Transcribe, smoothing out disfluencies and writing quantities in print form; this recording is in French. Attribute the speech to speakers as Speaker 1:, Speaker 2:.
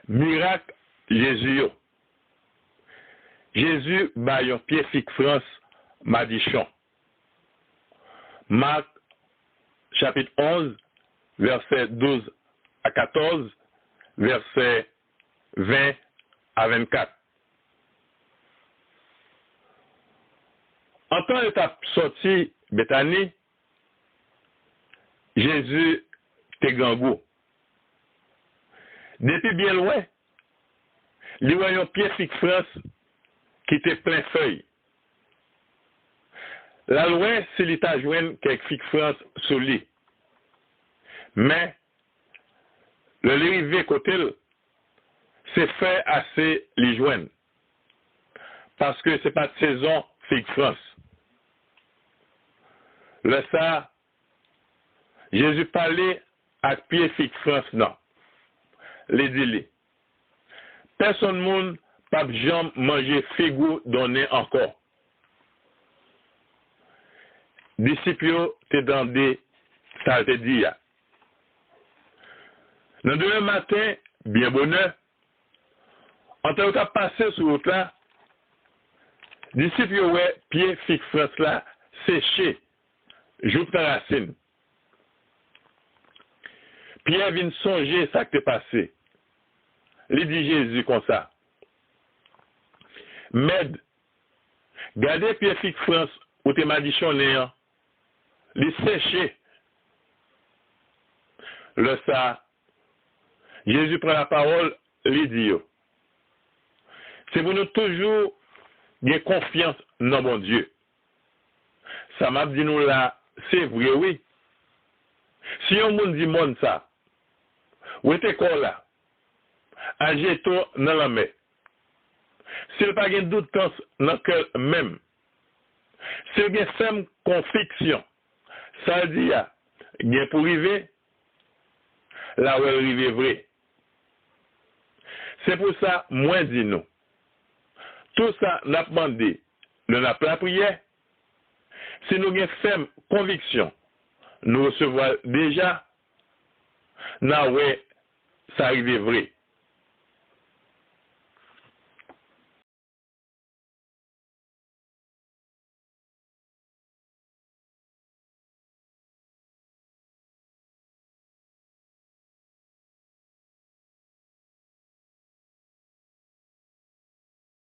Speaker 1: Miracle Jésus. Jésus ba yon pied fik France Madichon. Marc chapitre 11, verset 12 à 14, verset 20 à 24. En temps étape sorti Bethanie, Jésus te gangou. Depuis bien loin, li voyons pied fik France qui était plein feuille. La loin, c'est l'état joint quelques fik France sous lit. Mais, le rivé côté, c'est fait assez les joindre. Parce que c'est pas de saison fik France. Le ça, Jésus parlait à pied fik France, non. Les dit personne monde pas jamais manger figo donné encore. Disciples te demandé ça te dit. Le demain matin, bien bonheur, en tant que passé sur route là, disciples ouais pied fik France là séché, joue ta racine. Pierre vient songer ça qui est passé. Il dit Jésus comme ça. Med, gardez Pierre fik France ou te Madichon néant, li séché. Le ça, Jésus prend la parole, il dit, c'est pour nous toujours gagner confiance dans mon Dieu. Ça m'a dit nous là, c'est vrai, oui. Si on monde dit monde ça, ou était quoi là, agito dans la main. S'il n'y a pas de doute dans le cœur même, s'il y a une ferme conviction, ça dit, il y a pour arriver, là où elle arrive vrai. C'est pour ça, moi, dis nous. Tout ça, n'a demandé, nous n'a pas la prière. Si nous avons une ferme conviction, nous recevons déjà, là où ça arrive vrai.